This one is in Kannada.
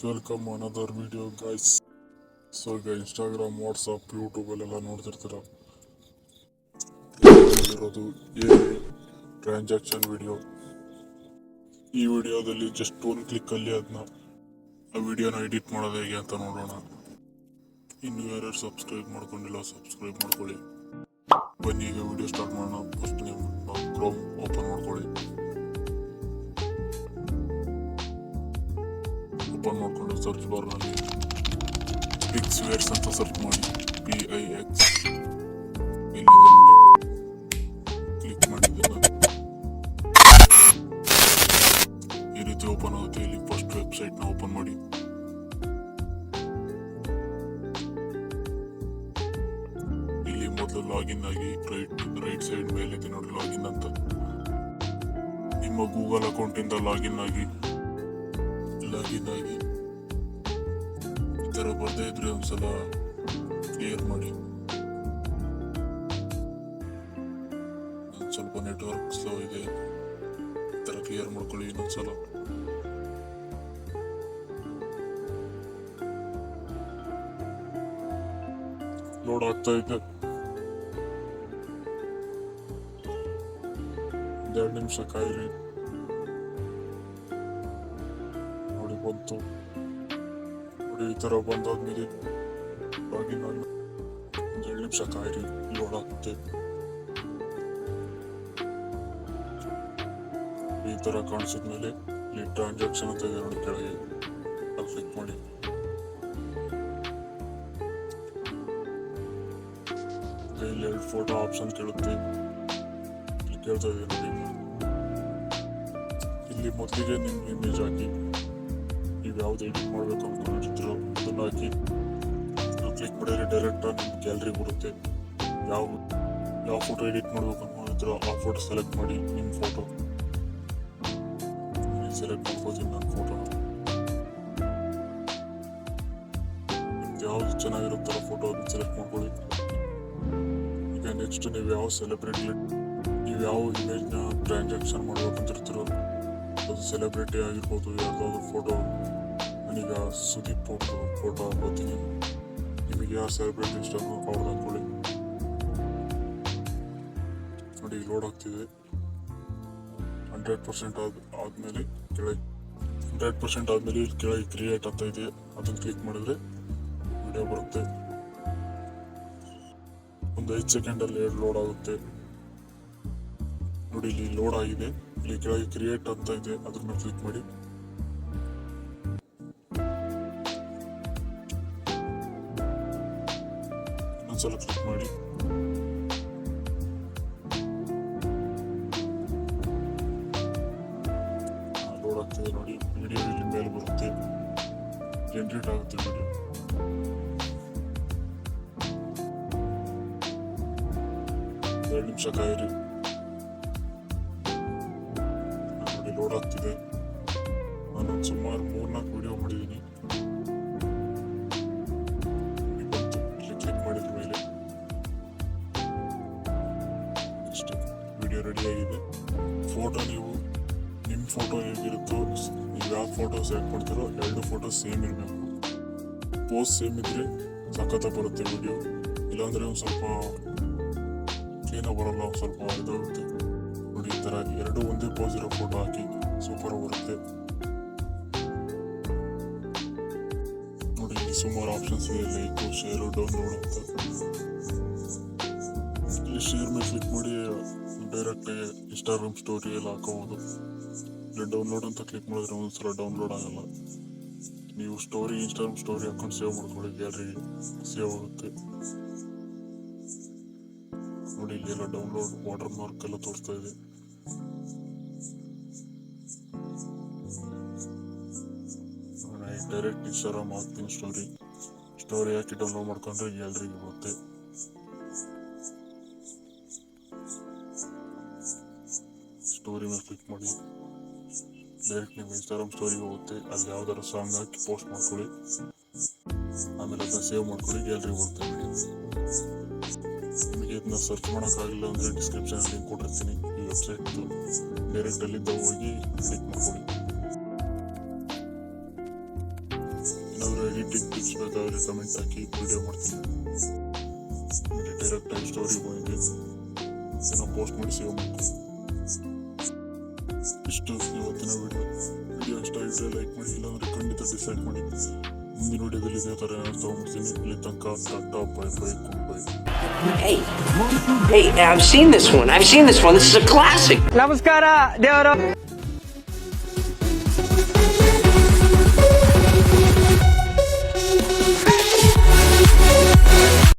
Welcome another video guys. So ಈಗ ಇನ್ಸ್ಟಾಗ್ರಾಮ್, ವಾಟ್ಸಪ್, ಯೂಟ್ಯೂಬಲ್ಲೆಲ್ಲ ನೋಡ್ತಿರ್ತೀರ. ಇರೋದು ಟ್ರಾನ್ಸಾಕ್ಷನ್ ವಿಡಿಯೋ. ಈ ವಿಡಿಯೋದಲ್ಲಿ ಜಸ್ಟ್ ಒಂದು ಕ್ಲಿಕ್ಕಲ್ಲಿ ಆ ವಿಡಿಯೋನ ಎಡಿಟ್ ಮಾಡೋದು ಹೇಗೆ ಅಂತ ನೋಡೋಣ. ಇನ್ನು ಯಾರು ಸಬ್ಸ್ಕ್ರೈಬ್ ಮಾಡ್ಕೊಂಡಿಲ್ಲ ಸಬ್ಸ್ಕ್ರೈಬ್ ಮಾಡ್ಕೊಳ್ಳಿ. ಬನ್ನಿ ಈಗ ವಿಡಿಯೋ ಸ್ಟಾರ್ಟ್ ಮಾಡೋಣ. ಫಸ್ಟ್ ನೀವು ಕ್ರೋಮ್ ಓಪನ್ ಮಾಡ್ಕೊಳ್ಳಿ. ಓಪನ್ ಮಾಡ್ಕೊಂಡು ಸರ್ಚ್ ಬಾರ್ನಲ್ಲಿ ಪಿಕ್ಸ್ವೇರ್ಸ್ ಅಂತ ಸರ್ಚ್ ಮಾಡಿ. PIX ಇಲ್ಲಿದೆ ನೋಡಿ, ಕ್ಲಿಕ್ ಮಾಡಿದ್ದೆಲ್ಲ ಈ ರೀತಿ ಓಪನ್ ಆಗುತ್ತೆ. ಇಲ್ಲಿ ಫಸ್ಟ್ ವೆಬ್ಸೈಟ್ನ ಓಪನ್ ಮಾಡಿ. ಇಲ್ಲಿ ಮೊದಲು ಲಾಗಿನ್ ಆಗಿ ರೈಟ್ ಸೈಡ್ ಮೇಲೆ ನೋಡಿ ಲಾಗಿನ್ ಅಂತ. ನಿಮ್ಮ ಗೂಗಲ್ ಅಕೌಂಟಿಂದ ಲಾಗಿನ್ ಆಗಿ ಈ ಥರ ಬರ್ದೇ ಇದ್ರೆ ಒಂದ್ಸಲ ಕ್ಲಿಯರ್ ಮಾಡಿ. ಸ್ವಲ್ಪ ನೆಟ್ವರ್ಕ್ ಸ್ಲೋ ಇದೆ, ಈ ಥರ ಕ್ಲಿಯರ್ ಮಾಡ್ಕೊಳ್ಳಿ ಇನ್ನೊಂದ್ಸಲ. ಲೋಡ್ ಆಗ್ತಾ ಇದೆ, 2 ನಿಮಿಷ ಕಾಯಿರಿ. ನೋಡಿ ಬಂತು ನೋಡಿ, ಈ ಥರ ಬಂದಾದ್ಮೇಲೆ ಲಾಗಿನ್ ಆಗಿ 2 ನಿಮಿಷ ಕಾಯಿರಿ, ಲೋಡ್ ಆಗುತ್ತೆ. ಈ ಥರ ಕಾಣಿಸಿದ್ಮೇಲೆ ಇಲ್ಲಿ ಟ್ರಾನ್ಸಾಕ್ಷನ್ ಅಂತ ಇದೆ ನೋಡಿ ಕೆಳಗೆ, ಅಲ್ಲಿ ಕ್ಲಿಕ್ ಮಾಡಿ. ಇಲ್ಲಿ 2 ಫೋಟೋ ಆಪ್ಷನ್ ಕೇಳುತ್ತೆ, ಇಲ್ಲಿ ಕೇಳ್ತಾ ಇದೆ ನೋಡಿ. ಇಲ್ಲಿ ಮೊದಲಿಗೆ ನಿಮ್ಮ ಇಮೇಜ್ ಹಾಕಿ, ನೀವು ಯಾವ್ದು ಎಡಿಟ್ ಮಾಡಬೇಕು ಅಂದ್ಕೊಂಡಿರ್ತೀರೋ ಅದನ್ನ ಹಾಕಿ ಕ್ಲಿಕ್ ಮಾಡಿದ್ರೆ ಡೈರೆಕ್ಟ್ ನಿಮ್ಮ ಗ್ಯಾಲರಿ ಬರುತ್ತೆ. ಯಾವ ಫೋಟೋ ಎಡಿಟ್ ಮಾಡ್ಬೇಕು ಅಂದ್ಕೊಂಡಿರ್ತೀರೋ ಆ ಫೋಟೋ ಸೆಲೆಕ್ಟ್ ಮಾಡಿ. ನಿಮ್ಮ ಫೋಟೋ ಸೆಲೆಕ್ಟ್ ಮಾಡ್ಕೋತೀನಿ ನನ್ನ ಫೋಟೋನ. ನಿಮ್ದು ಯಾವ್ದು ಚೆನ್ನಾಗಿರುತ್ತಲ್ಲ ಫೋಟೋ ಅದನ್ನ ಸೆಲೆಕ್ಟ್ ಮಾಡ್ಕೊಳ್ಳಿ. ಈಗ ನೆಕ್ಸ್ಟ್ ನೀವು ಯಾವ ಇಮೇಜ್ನ ಟ್ರಾನ್ಸಾಕ್ಷನ್ ಮಾಡ್ಬೇಕಂತಿರ್ತೀರೋ ಅದು ಸೆಲೆಬ್ರಿಟಿ ಆಗಿರ್ಬೋದು, ಯಾವುದಾದ್ರು ಫೋಟೋ. ನಾನೀಗ ಸುದೀಪ್ ಫೋಟೋ ಹಾಕೋತೀನಿ. ನಿಮಗೆ ಯಾವ ಸೆಲೆಬ್ರಿಟಿ ಇಷ್ಟನೋ ಅವ್ರದ್ದು ಹಾಕೊಳ್ಳಿ. ನೋಡಿ ಲೋಡ್ ಆಗ್ತಿದೆ. 100% ಆದಮೇಲೆ ಕೆಳಗೆ 100% ಆದಮೇಲೆ ಇಲ್ಲಿ ಕೆಳಗೆ ಕ್ರಿಯೇಟ್ ಅಂತ ಇದೆ, ಅದನ್ನು ಕ್ಲಿಕ್ ಮಾಡಿದ್ರೆ ವಿಡಿಯೋ ಬರುತ್ತೆ. ಒಂದು 5 ಸೆಕೆಂಡಲ್ಲಿ ಲೋಡ್ ಆಗುತ್ತೆ. ನೋಡಿ ಇಲ್ಲಿ ಲೋಡ್ ಆಗಿದೆ. ಇಲ್ಲಿ ಕೆಳಗೆ ಕ್ರಿಯೇಟ್ ಅಂತ ಇದೆ, ಅದನ್ನ ಕ್ಲಿಕ್ ಮಾಡಿ. ಇನ್ನೊಂದ್ಸಲ ಕ್ಲಿಕ್ ಮಾಡಿ. ಲೋಡ್ ಆಗ್ತಿದೆ ನೋಡಿ. ವಿಡಿಯೋ ಇಲ್ಲಿ ಮೇಲೆ ಬರುತ್ತೆ, ಜನರೇಟ್ ಆಗುತ್ತೆ ವಿಡಿಯೋ. ಎರಡು ನಿಮಿಷ ಕಾಯಿರಿ. ನೋಡಿ ಲೋಡ್ ಆಗ್ತಿದೆ. ನಾನು ಸುಮಾರು 3-4 ವಿಡಿಯೋ ಮಾಡಿದ್ದೀನಿ. ಇಲ್ಲಿ ಕ್ಲಿಕ್ ಮಾಡಿದ ಮೇಲೆ ಇಷ್ಟು ವಿಡಿಯೋ ರೆಡಿ ಆಗಿದೆ. ಫೋಟೋ ನೀವು ನಿಮ್ಮ ಫೋಟೋ ಹೇಗಿರುತ್ತೋ, ನೀವು ಯಾವ ಫೋಟೋ ಸೆಲೆಕ್ಟ್ ಮಾಡ್ತೀರೋ 2 ಫೋಟೋ ಸೇಮ್ ಇರಬೇಕು. ಪೋಸ್ ಸೇಮ್ ಇದ್ರೆ ಸಖತ್ತ ಬರುತ್ತೆ ವಿಡಿಯೋ. ಇಲ್ಲಾಂದ್ರೆ ಒಂದು ಸ್ವಲ್ಪ ಕ್ಲೀನಾಗಿ ಬರಲ್ಲ, ಒಂದು ಸ್ವಲ್ಪ ಇದಾಗುತ್ತೆ. ನೋಡಿ ಈ ಥರ 2 ಒಂದೇ ಪೋಸ್ ಇರೋ ಫೋಟೋ ಹಾಕಿ ಸೂಪರ್ ಬರುತ್ತೆ. ನೋಡಿ ಇಲ್ಲಿ ಸುಮಾರು ಆಪ್ಷನ್ಸ್ ಇದೆ, ಲೈಕು, ಶೇರು, ಡೌನ್ಲೋಡ್ ಅಂತ. ಇಲ್ಲಿ ಶೇರ್ ಮೇಲೆ ಕ್ಲಿಕ್ ಮಾಡಿ ಡೈರೆಕ್ಟ್ ಇನ್ಸ್ಟಾಗ್ರಾಮ್ ಸ್ಟೋರಿ ಎಲ್ಲ ಹಾಕೋಬಹುದು. ಇಲ್ಲಿ ಡೌನ್ಲೋಡ್ ಅಂತ ಕ್ಲಿಕ್ ಮಾಡಿದ್ರೆ ಒಂದ್ಸಲ ಡೌನ್ಲೋಡ್ ಆಗಲ್ಲ. ನೀವು ಇನ್ಸ್ಟಾಗ್ರಾಮ್ ಸ್ಟೋರಿ ಹಾಕೊಂಡು ಸೇವ್ ಮಾಡ್ಕೊಳ್ಳಿ, ಗ್ಯಾಲರಿಗೆ ಸೇವ್ ಆಗುತ್ತೆ. ನೋಡಿ ಇಲ್ಲಿ ಎಲ್ಲ ಡೌನ್ಲೋಡ್ ವಾಟರ್ ಮಾರ್ಕ್ ಎಲ್ಲ ತೋರಿಸ್ತಾ ಇದೆ. ಡೈರೆಕ್ಟ್ ಇನ್ಸ್ಟಾಗ್ರಾಮ್ ಹಾಕ್ತೀನಿ ಸ್ಟೋರಿ ಹಾಕಿ ಡೌನ್ಲೋಡ್ ಮಾಡ್ಕೊಂಡ್ರೆ ಗ್ಯಾಲರಿಗೆ ಬರುತ್ತೆ. ಸ್ಟೋರಿ ಮೇಲೆ ಕ್ಲಿಕ್ ಮಾಡಿ ಡೈರೆಕ್ಟ್ ನಿಮ್ಮ ಇನ್ಸ್ಟಾಗ್ರಾಮ್ ಸ್ಟೋರಿಗೆ ಹೋಗುತ್ತೆ. ಅಲ್ಲಿ ಯಾವ್ದಾದ್ರು ಸಾಂಗ್ ಹಾಕಿ ಪೋಸ್ಟ್ ಮಾಡ್ಕೊಳ್ಳಿ, ಆಮೇಲೆ ಅದನ್ನ ಸೇವ್ ಮಾಡ್ಕೊಳ್ಳಿ, ಗ್ಯಾಲರಿಗೆ ಬರುತ್ತೆ ವಿಡಿಯೋ. ನಿಮಗೆ ಇದನ್ನ ಸರ್ಚ್ ಮಾಡೋಕ್ಕಾಗಿಲ್ಲ ಅಂದರೆ ಡಿಸ್ಕ್ರಿಪ್ಷನ್ ಲಿಂಕ್ ಕೊಟ್ಟಿರ್ತೀನಿ. ಈ ವೆಬ್ಸೈಟ್ ಡೈರೆಕ್ಟ್ ಅಲ್ಲಿದ್ದ ಹೋಗಿ ಕ್ಲಿಕ್ ಮಾಡ್ಕೊಳ್ಳಿ. ಬೇಕಾದರೆ ಕಮೆಂಟ್ ಹಾಕಿ ವಿಡಿಯೋ ಮಾಡ್ತೀನಿ. ಡೈರೆಕ್ಟಾಗಿ ಸ್ಟೋರಿ ಬಂದಿದೆ, ಇದನ್ನು ಪೋಸ್ಟ್ ಮಾಡಿ ಸೇವ್ ಮಾಡ್ತೀನಿ. ಇಷ್ಟು ಇವತ್ತಿನ ವಿಡಿಯೋ ಇಷ್ಟ ಆಗಿದ್ರೆ ಲೈಕ್ ಮಾಡಿ, ಇಲ್ಲಾಂದರೆ ಖಂಡಿತ ಡಿಸೈಡ್ ಮಾಡಿ. ಮುಂದಿನ ವಿಡಿಯೋದಲ್ಲಿ ಇದೇ ಥರ ಏನಾದ್ರು ತೊಗೊಂಡ್ಬಿಡ್ತೀನಿ. ಇಲ್ಲಿ ತನಕ tata bye bye good bye. Hey, I've seen this one. This is a classic. ನಮಸ್ಕಾರ ದೇವರು.